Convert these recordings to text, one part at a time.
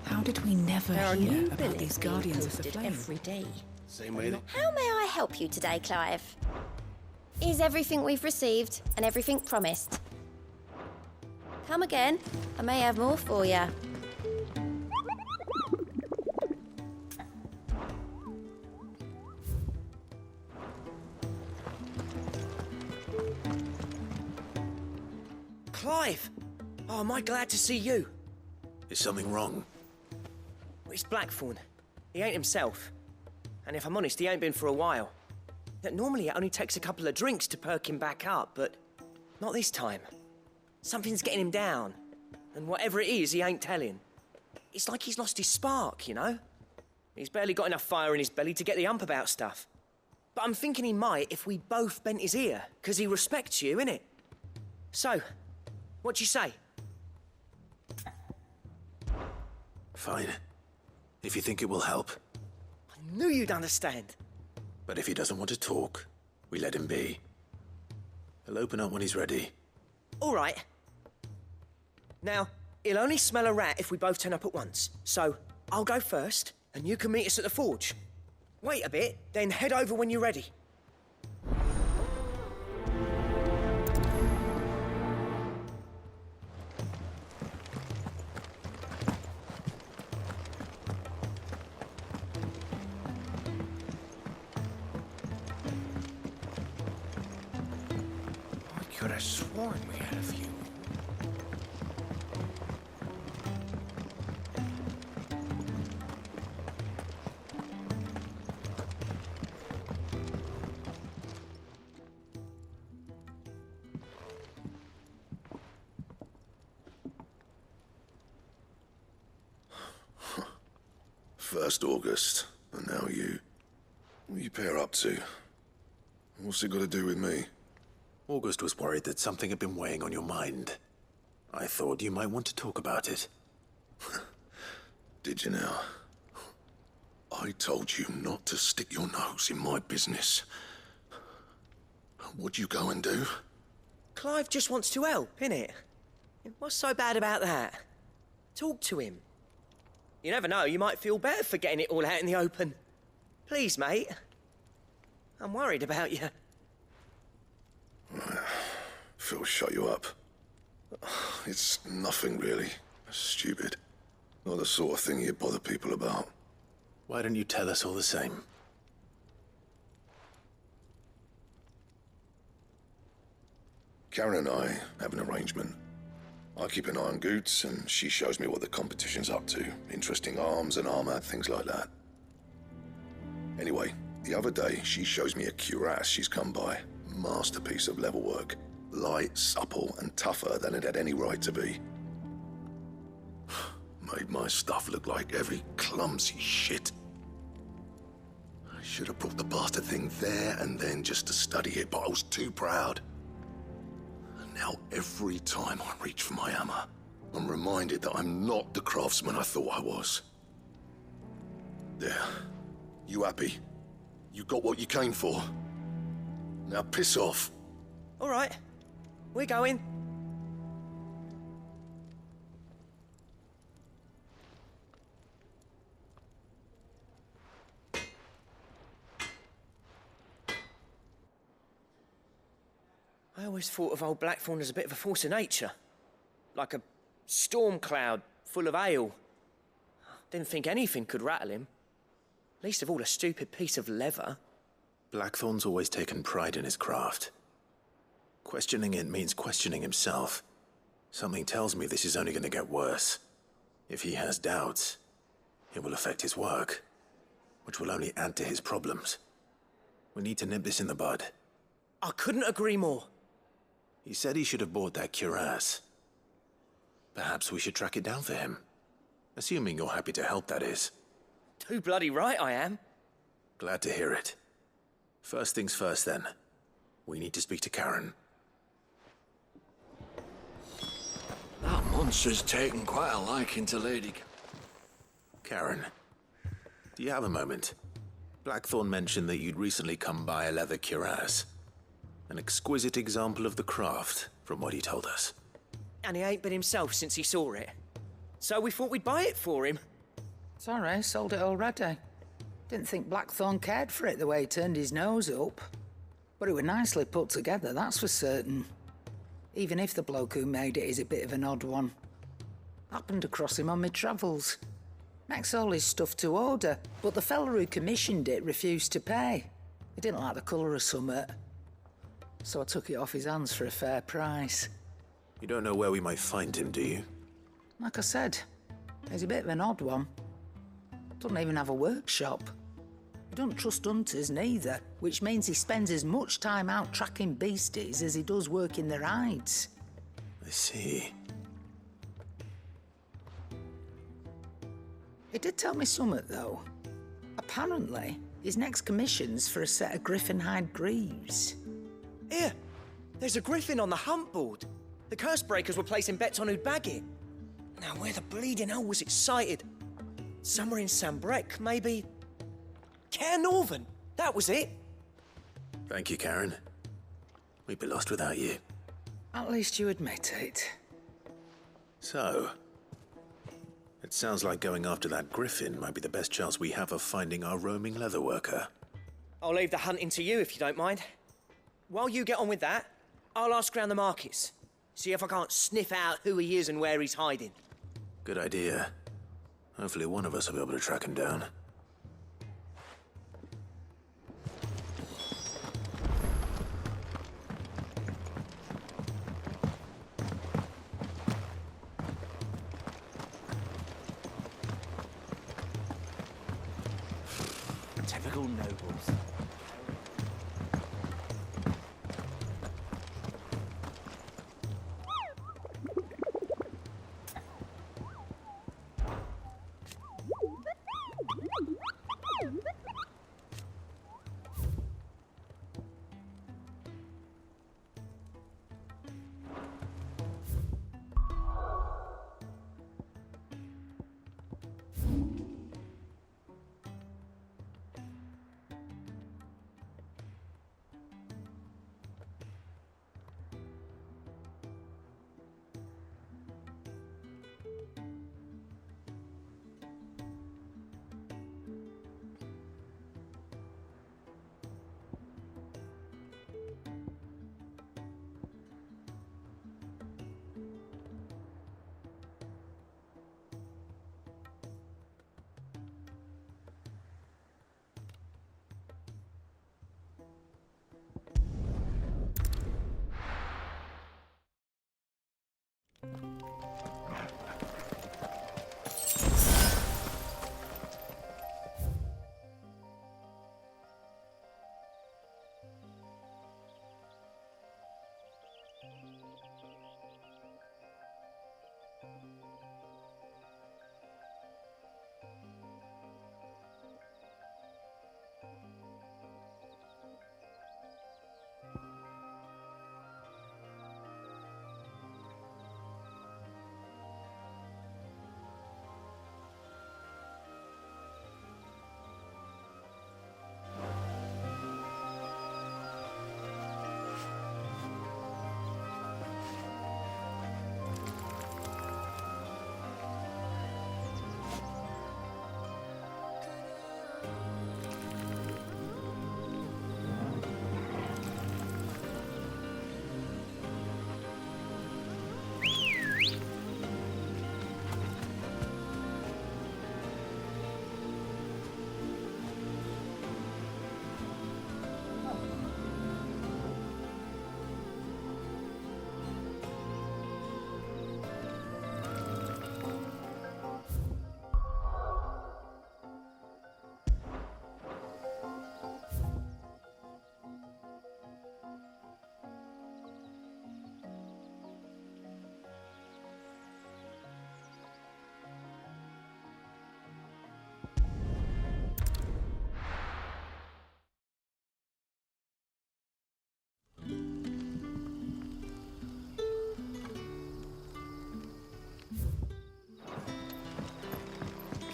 How did we never There are hear new about billets these being Guardians of the posted Flame? every day. Same way that... How may I help you today, Clive? Is everything we've received and everything promised? Come again. I may have more for you. Clive! Oh, am I glad to see you? Is something wrong? It's Blackthorn. He ain't himself. And if I'm honest, he ain't been for a while. Normally it only takes a couple of drinks to perk him back up, but not this time. Something's getting him down. And whatever it is, he ain't telling. It's like he's lost his spark, you know? He's barely got enough fire in his belly to get the ump about stuff. But I'm thinking he might if we both bent his ear, 'cause he respects you, innit? So, what you say? Fine. If you think it will help. I knew you'd understand. But if he doesn't want to talk, we let him be. He'll open up when he's ready. All right. Now, he'll only smell a rat if we both turn up at once. So, I'll go first, and you can meet us at the forge. Wait a bit, then head over when you're ready. I could have sworn we had a few. First August, and now you. What are you pair up to? What's it got to do with me? August was worried that something had been weighing on your mind. I thought you might want to talk about it. Did you now? I told you not to stick your nose in my business. What'd you go and do? Clive just wants to help, innit? What's so bad about that? Talk to him. You never know, you might feel better for getting it all out in the open. Please, mate. I'm worried about you. Phil shut you up. It's nothing really. Stupid. Not the sort of thing you bother people about. Why don't you tell us all the same? Karen and I have an arrangement. I keep an eye on Goots, and she shows me what the competition's up to. Interesting arms and armor, things like that. Anyway, the other day, she shows me a cuirass she's come by. Masterpiece of level work. Light, supple, and tougher than it had any right to be. Made my stuff look like every clumsy shit. I should have brought the bastard thing there and then just to study it, but I was too proud. And now every time I reach for my hammer, I'm reminded that I'm not the craftsman I thought I was. There. You happy? You got what you came for. Now piss off. All right, we're going. I always thought of old Blackthorn as a bit of a force of nature. Like a storm cloud full of ale. Didn't think anything could rattle him. Least of all a stupid piece of leather. Blackthorn's always taken pride in his craft. Questioning it means questioning himself. Something tells me this is only going to get worse. If he has doubts, it will affect his work, which will only add to his problems. We need to nip this in the bud. I couldn't agree more. He said he should have bought that cuirass. Perhaps we should track it down for him. Assuming you're happy to help, that is. Too bloody right I am. Glad to hear it. First things first, then. We need to speak to Karen. That monster's taken quite a liking to Lady... Karen, do you have a moment? Blackthorn mentioned that you'd recently come by a leather cuirass. An exquisite example of the craft, from what he told us. And he ain't been himself since he saw it. So we thought we'd buy it for him. Sorry, sold it already. Didn't think Blackthorn cared for it the way he turned his nose up. But it was nicely put together, that's for certain. Even if the bloke who made it is a bit of an odd one. Happened across him on my travels. Makes all his stuff to order, but the fella who commissioned it refused to pay. He didn't like the colour of summit. So I took it off his hands for a fair price. You don't know where we might find him, do you? Like I said, he's a bit of an odd one. Doesn't even have a workshop. He don't trust hunters neither, which means he spends as much time out tracking beasties as he does working their hides. I see. He did tell me something, though. Apparently, his next commission's for a set of griffin hide greaves. Here, there's a griffin on the hunt board. The curse breakers were placing bets on who'd bag it. Now, where the bleeding hell was it sighted? Somewhere in Sambrec, maybe. Care Northern, that was it. Thank you, Karen. We'd be lost without you. At least you admit it. So, it sounds like going after that griffin might be the best chance we have of finding our roaming leatherworker. I'll leave the hunting to you if you don't mind. While you get on with that, I'll ask around the markets. See if I can't sniff out who he is and where he's hiding. Good idea. Hopefully one of us will be able to track him down. Typical nobles.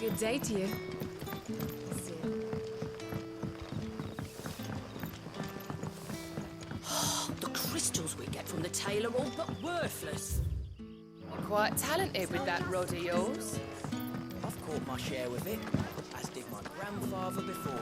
Good day to you. The crystals we get from the tailor are all but worthless. You're quite talented with that rod of yours. Of caught my share with it, as did my grandfather before me.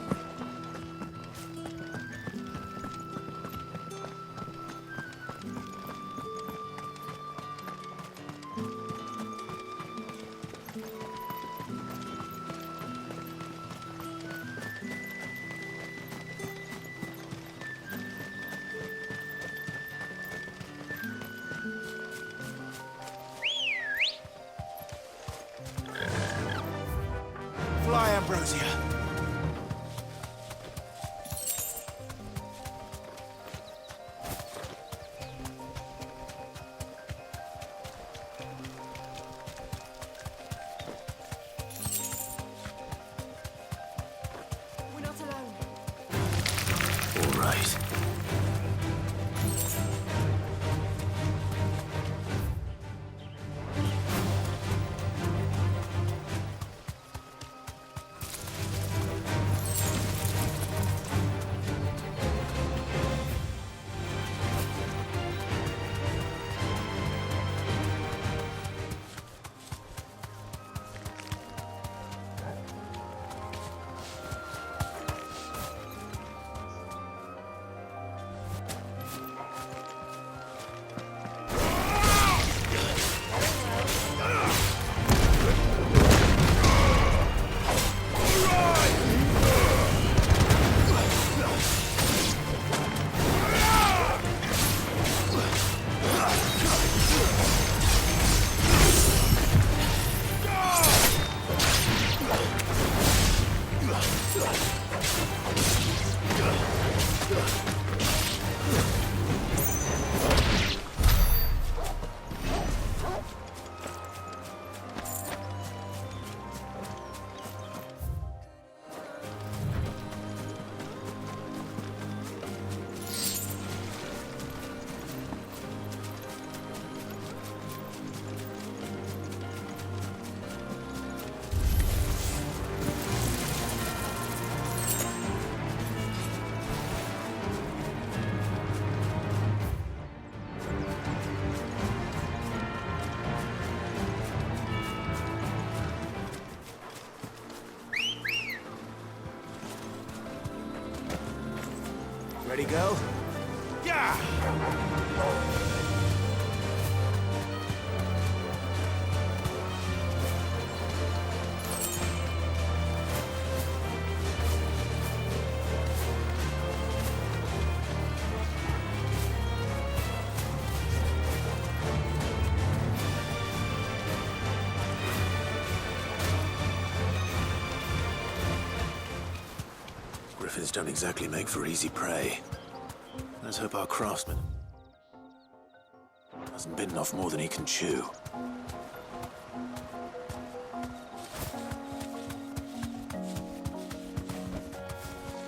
Fly, Ambrosia. We're not alone. All right. Ready, go? Yeah! Griffins don't exactly make for easy prey. Let's hope our craftsman hasn't bitten off more than he can chew.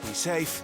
Be safe.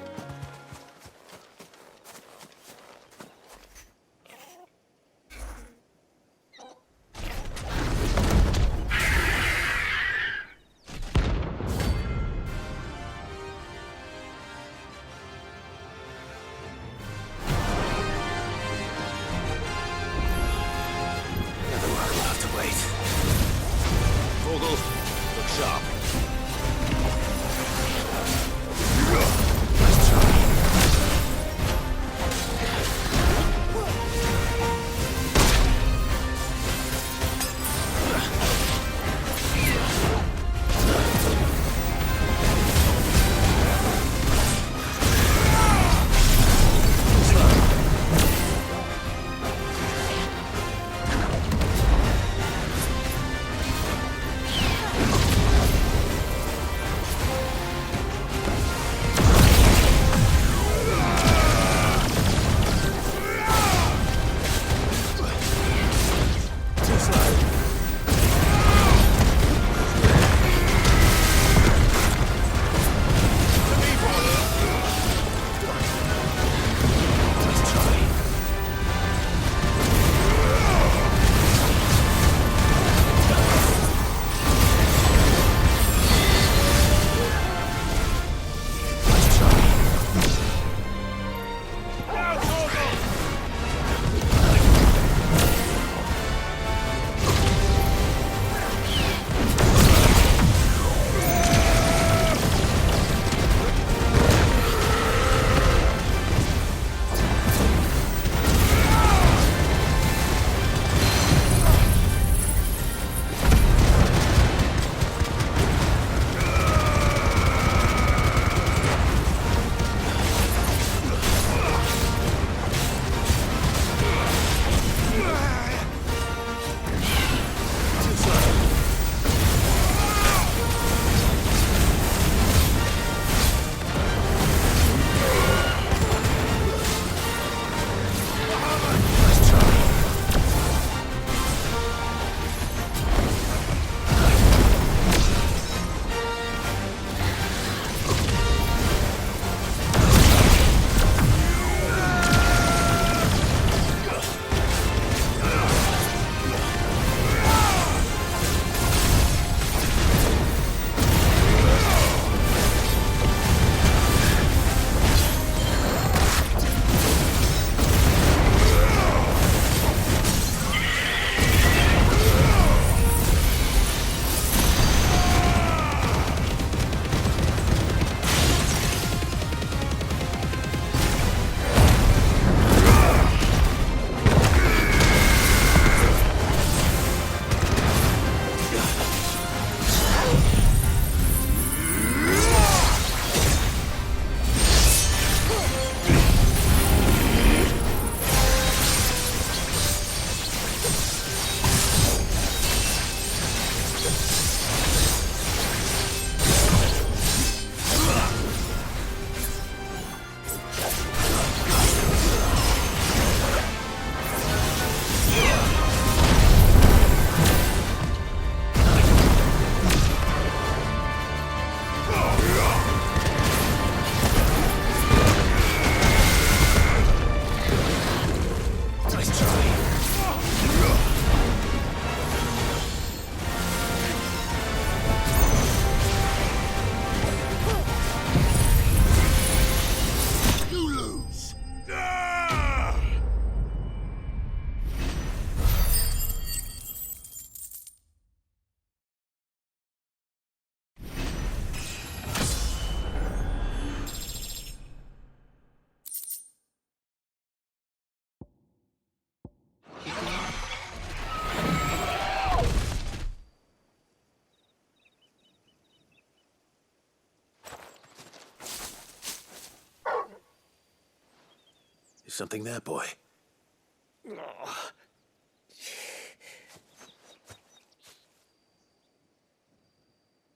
Is something there, boy?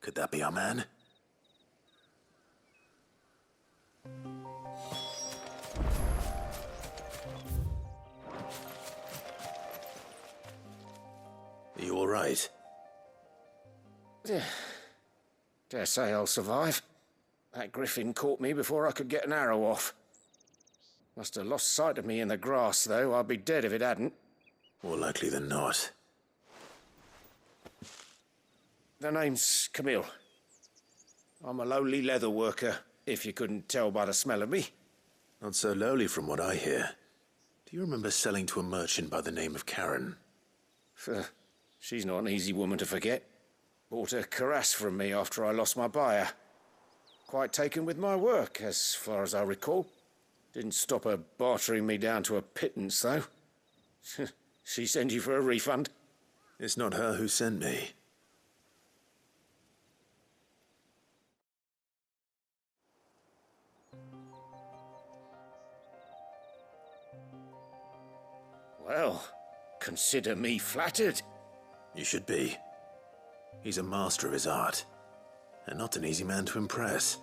Could that be our man? Are you all right? Dare say I'll survive. That griffin caught me before I could get an arrow off. Must have lost sight of me in the grass, though. I'd be dead if it hadn't. More likely than not. The name's Camille. I'm a lowly leather worker, if you couldn't tell by the smell of me. Not so lowly from what I hear. Do you remember selling to a merchant by the name of Karen? She's not an easy woman to forget. Bought a cuirass from me after I lost my buyer. Quite taken with my work, as far as I recall. Didn't stop her bartering me down to a pittance, though. She sent you for a refund? It's not her who sent me. Well, consider me flattered. You should be. He's a master of his art, and not an easy man to impress.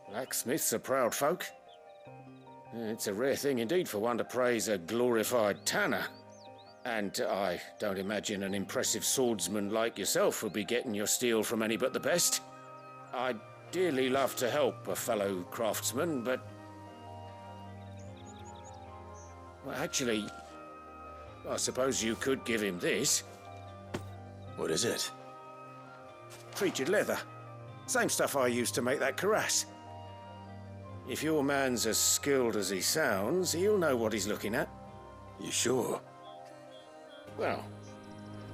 Blacksmiths are proud folk. It's a rare thing indeed for one to praise a glorified tanner. And I don't imagine an impressive swordsman like yourself would be getting your steel from any but the best. I'd dearly love to help a fellow craftsman, but... Well, actually, I suppose you could give him this. What is it? Treated leather. Same stuff I used to make that cuirass. If your man's as skilled as he sounds, he'll know what he's looking at. You sure? Well,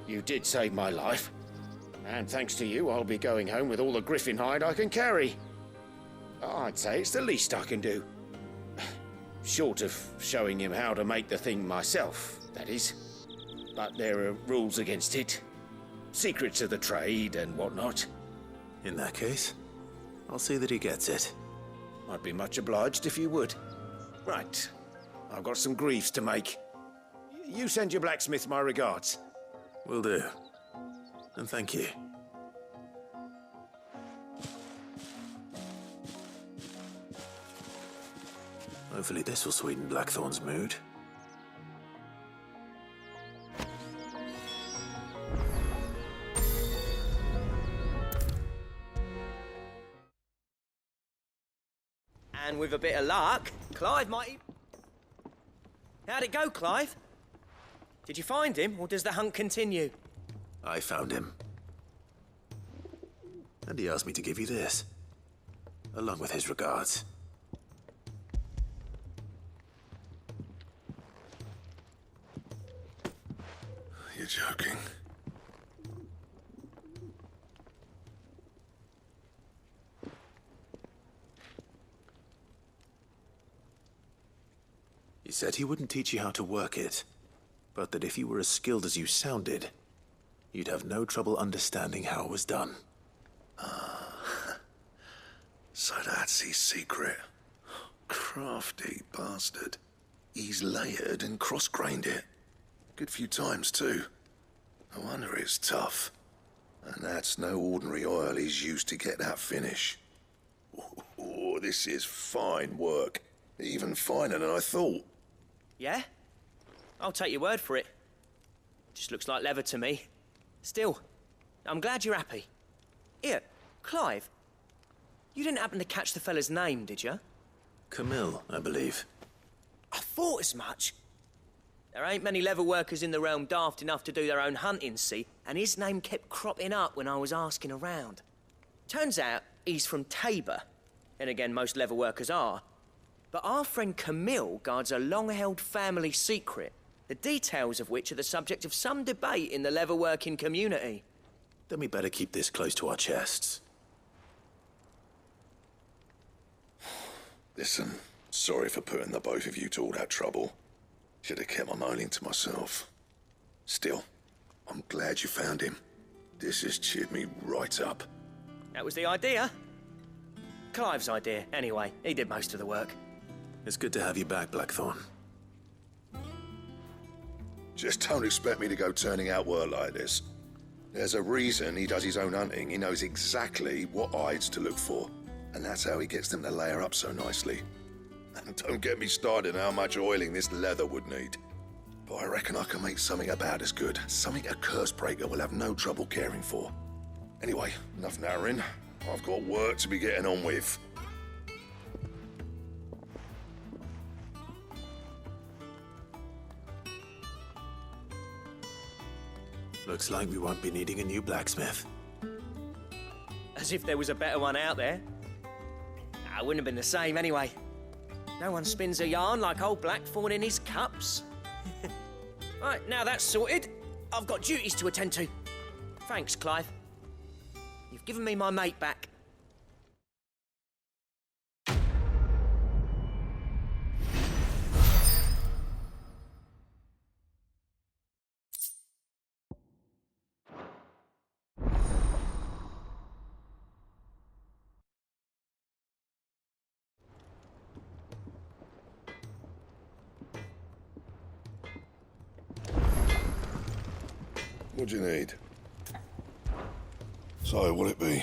you did save my life. And thanks to you, I'll be going home with all the griffin hide I can carry. I'd say it's the least I can do. Short of showing him how to make the thing myself, that is. But there are rules against it. Secrets of the trade and whatnot. In that case, I'll see that he gets it. I'd be much obliged if you would. Right. I've got some greaves to make. You send your blacksmith my regards. Will do. And thank you. Hopefully this will sweeten Blackthorn's mood. And with a bit of luck, Clive might... How'd it go, Clive? Did you find him, or does the hunt continue? I found him. And he asked me to give you this, along with his regards. You're joking. He said he wouldn't teach you how to work it, but that if you were as skilled as you sounded, you'd have no trouble understanding how it was done. So that's his secret. Crafty bastard. He's layered and cross-grained it. Good few times, too. No wonder it's tough. And that's no ordinary oil he's used to get that finish. Oh, this is fine work. Even finer than I thought. Yeah? I'll take your word for it. Just looks like leather to me. Still, I'm glad you're happy. Here, Clive, you didn't happen to catch the fella's name, did you? Camille, I believe. I thought as much. There ain't many leather workers in the realm daft enough to do their own hunting, see, and his name kept cropping up when I was asking around. Turns out he's from Tabor. And again, most leather workers are. But our friend Camille guards a long-held family secret, the details of which are the subject of some debate in the leather-working community. Then we better keep this close to our chests. Listen, sorry for putting the both of you to all that trouble. Should have kept my moaning to myself. Still, I'm glad you found him. This has cheered me right up. That was the idea. Clive's idea, anyway. He did most of the work. It's good to have you back, Blackthorn. Just don't expect me to go turning out work like this. There's a reason he does his own hunting. He knows exactly what hides to look for. And that's how he gets them to layer up so nicely. And don't get me started on how much oiling this leather would need. But I reckon I can make something about as good. Something a curse breaker will have no trouble caring for. Anyway, enough narrowing. I've got work to be getting on with. Looks like we won't be needing a new blacksmith. As if there was a better one out there. Nah, it wouldn't have been the same anyway. No one spins a yarn like old Blackthorn in his cups. Right, now that's sorted, I've got duties to attend to. Thanks, Clive. You've given me my mate back. What do you need? So, what'll it be?